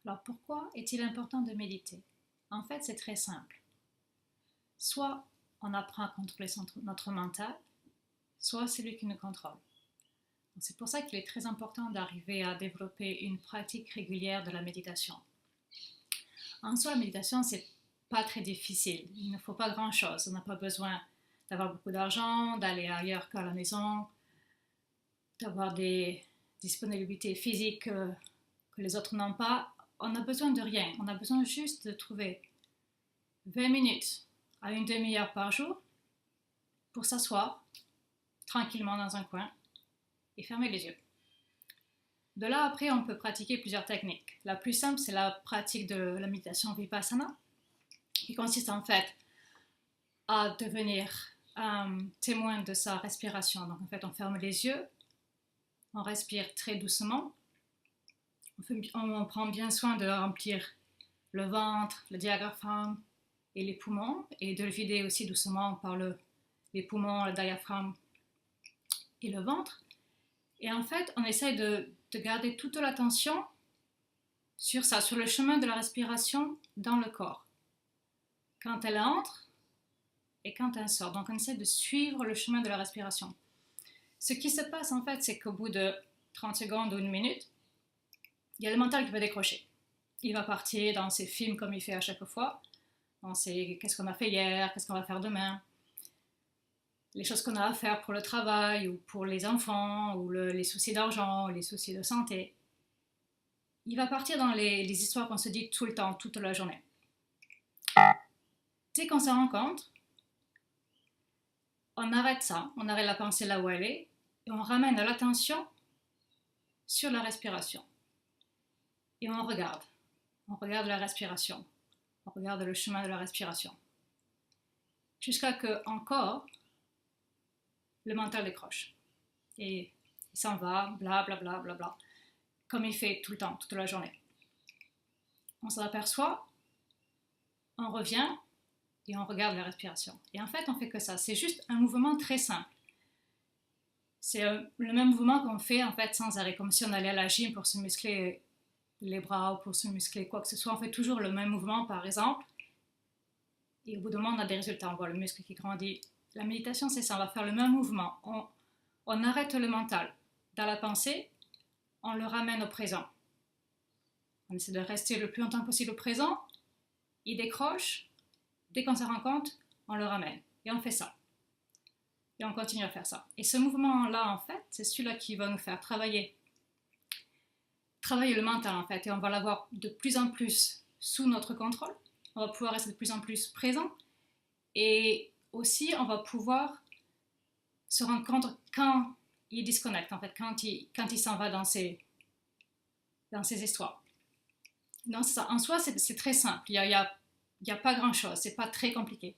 Alors pourquoi est-il important de méditer? En fait, c'est très simple. Soit on apprend à contrôler notre mental, soit c'est lui qui nous contrôle. C'est pour ça qu'il est très important d'arriver à développer une pratique régulière de la méditation. En soi, la méditation, c'est pas très difficile. Il ne faut pas grand-chose. On n'a pas besoin d'avoir beaucoup d'argent, d'aller ailleurs qu'à la maison, d'avoir des disponibilités physiques que les autres n'ont pas. On n'a besoin de rien. On a besoin juste de trouver 20 minutes à une demi-heure par jour pour s'asseoir tranquillement dans un coin et fermer les yeux. De là, après, on peut pratiquer plusieurs techniques. La plus simple, c'est la pratique de la méditation Vipassana, qui consiste en fait à devenir témoin de sa respiration. Donc en fait, on ferme les yeux, on respire très doucement, on prend bien soin de remplir le ventre, le diaphragme et les poumons, et de le vider aussi doucement par les poumons, le diaphragme et le ventre. Et en fait, on essaye de garder toute l'attention sur ça, sur le chemin de la respiration dans le corps. Quand elle entre et quand elle sort. Donc on essaie de suivre le chemin de la respiration. Ce qui se passe en fait, c'est qu'au bout de 30 secondes ou une minute, il y a le mental qui va décrocher. Il va partir dans ses films comme il fait à chaque fois. On sait qu'est-ce qu'on a fait hier, qu'est-ce qu'on va faire demain, les choses qu'on a à faire pour le travail ou pour les enfants, ou les soucis d'argent, les soucis de santé. Il va partir dans les histoires qu'on se dit tout le temps, toute la journée. Dès qu'on se rend compte, on arrête ça, on arrête la pensée là où elle est, et on ramène l'attention sur la respiration. Et on regarde la respiration, on regarde le chemin de la respiration. Jusqu'à que, encore, le mental décroche. Et il s'en va, bla bla bla bla bla, comme il fait tout le temps, toute la journée. On s'en aperçoit, on revient et on regarde la respiration. Et en fait, on fait que ça. C'est juste un mouvement très simple. C'est le même mouvement qu'on fait en fait sans arrêt, comme si on allait à la gym pour se muscler les bras ou pour se muscler quoi que ce soit. On fait toujours le même mouvement, par exemple. Et au bout d'un moment, on a des résultats. On voit le muscle qui grandit. La méditation, c'est ça. On va faire le même mouvement. On arrête le mental dans la pensée, on le ramène au présent. On essaie de rester le plus longtemps possible au présent. Il décroche. Dès qu'on se rend compte, on le ramène. Et on fait ça. Et on continue à faire ça. Et ce mouvement-là, en fait, c'est celui-là qui va nous faire travailler le mental, en fait. Et on va l'avoir de plus en plus sous notre contrôle. On va pouvoir rester de plus en plus présent. Et aussi, on va pouvoir se rendre compte quand il disconnecte, en fait, quand il s'en va dans ses histoires. Donc, ça, en soi, c'est très simple. Il y a pas grand-chose. C'est pas très compliqué.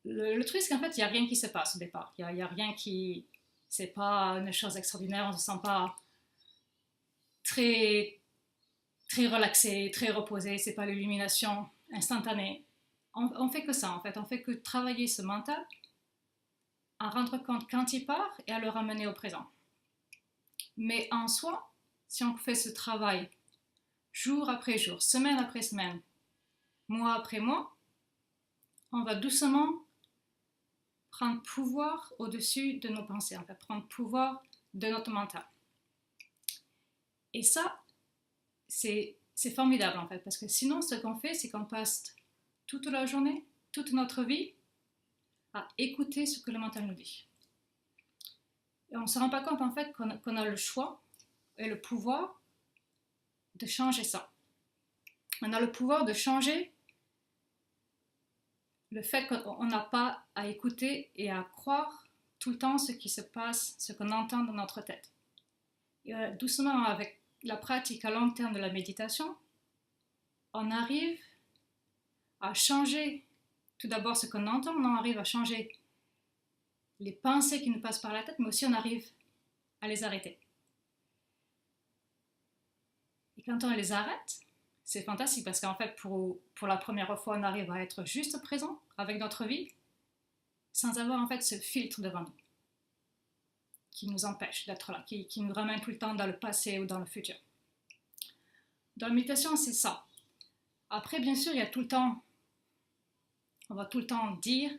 Le truc, c'est qu'en fait, il n'y a rien qui se passe au départ. Il y a rien qui... C'est pas une chose extraordinaire. On ne se sent pas très, très relaxé, très reposé. C'est pas l'illumination instantanée. On fait que ça, en fait. On fait que travailler ce mental, à rendre compte quand il part et à le ramener au présent. Mais en soi, si on fait ce travail jour après jour, semaine après semaine, mois après mois, on va doucement prendre pouvoir au-dessus de nos pensées, en fait, prendre pouvoir de notre mental. Et ça, c'est formidable, en fait, parce que sinon, ce qu'on fait, c'est qu'on passe toute la journée, toute notre vie, à écouter ce que le mental nous dit. Et on ne se rend pas compte, en fait, qu'on a le choix et le pouvoir de changer ça. On a le pouvoir de changer le fait qu'on n'a pas à écouter et à croire tout le temps ce qui se passe, ce qu'on entend dans notre tête. Et doucement, avec la pratique à long terme de la méditation, on arrive à changer tout d'abord ce qu'on entend, on arrive à changer les pensées qui nous passent par la tête, mais aussi on arrive à les arrêter. Et quand on les arrête, c'est fantastique parce qu'en fait, pour la première fois, on arrive à être juste présent avec notre vie sans avoir en fait ce filtre devant nous qui nous empêche d'être là, qui nous ramène tout le temps dans le passé ou dans le futur. Dans la méditation, c'est ça. Après, bien sûr, il y a tout le temps, on va tout le temps dire,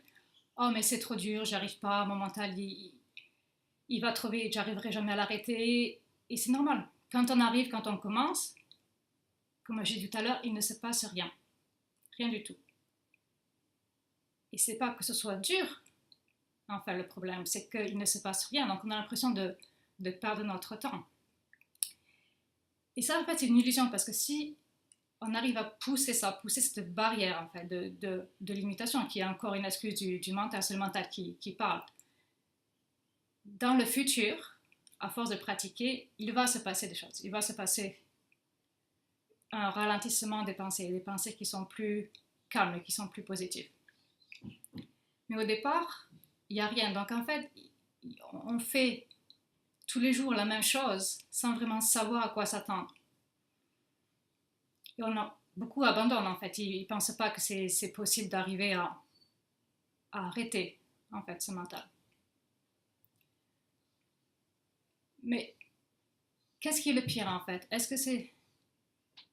oh mais c'est trop dur, j'arrive pas, mon mental il va trop vite, j'arriverai jamais à l'arrêter. Et c'est normal. Quand on arrive, quand on commence, comme j'ai dit tout à l'heure, il ne se passe rien. Rien du tout. Et c'est pas que ce soit dur, enfin le problème, c'est qu'il ne se passe rien. Donc on a l'impression de perdre notre temps. Et ça, en fait, c'est une illusion parce que si on arrive à pousser ça, pousser cette barrière en fait, de limitation, qui est encore une excuse du mental, c'est le mental qui parle. Dans le futur, à force de pratiquer, il va se passer des choses. Il va se passer un ralentissement des pensées qui sont plus calmes, qui sont plus positives. Mais au départ, il n'y a rien. Donc en fait, on fait tous les jours la même chose sans vraiment savoir à quoi s'attendre. Et beaucoup abandonnent en fait. Ils ne pensent pas que c'est possible d'arriver à arrêter en fait ce mental. Mais qu'est-ce qui est le pire en fait? Est-ce que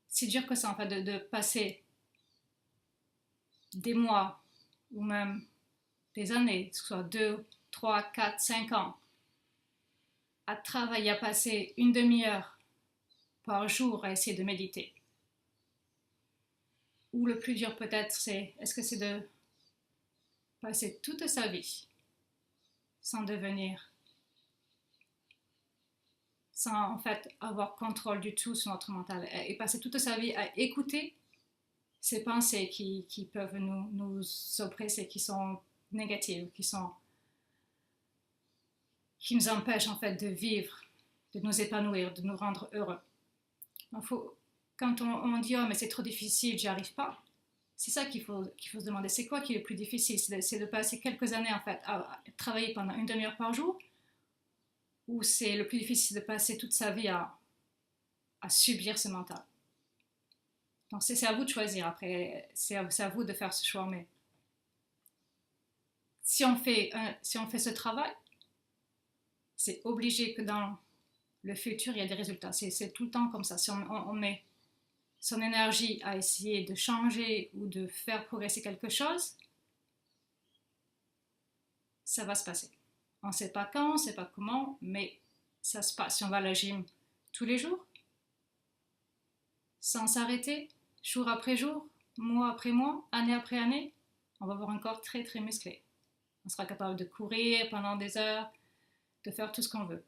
c'est dur que ça en fait de passer des mois ou même des années, que ce soit 2, 3, 4, 5 ans, à travailler, à passer une demi-heure par jour à essayer de méditer? Ou le plus dur peut-être, est-ce que c'est de passer toute sa vie sans en fait avoir contrôle du tout sur notre mental et passer toute sa vie à écouter ces pensées qui peuvent nous oppresser, qui sont négatives, qui nous empêchent en fait de vivre, de nous épanouir, de nous rendre heureux. Donc quand on dit oh mais c'est trop difficile, j'y arrive pas, c'est ça qu'il faut se demander. C'est quoi qui est le plus difficile? C'est de passer quelques années en fait à travailler pendant une demi-heure par jour, ou c'est le plus difficile de passer toute sa vie à subir ce mental? Donc c'est à vous de choisir après, c'est à vous de faire ce choix. Mais si on fait ce travail, c'est obligé que dans le futur il y a des résultats. C'est tout le temps comme ça. Si on met son énergie à essayer de changer ou de faire progresser quelque chose, ça va se passer. On ne sait pas quand, on ne sait pas comment, mais ça se passe. Si on va à la gym tous les jours, sans s'arrêter, jour après jour, mois après mois, année après année, on va avoir un corps très très musclé. On sera capable de courir pendant des heures, de faire tout ce qu'on veut.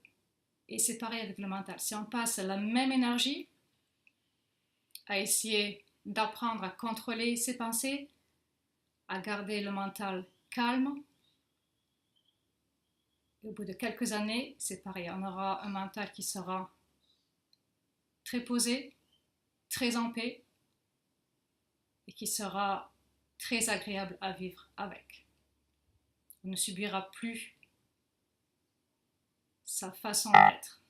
Et c'est pareil avec le mental. Si on passe la même énergie à essayer d'apprendre à contrôler ses pensées, à garder le mental calme, et au bout de quelques années, c'est pareil. On aura un mental qui sera très posé, très en paix, et qui sera très agréable à vivre avec. On ne subira plus sa façon d'être.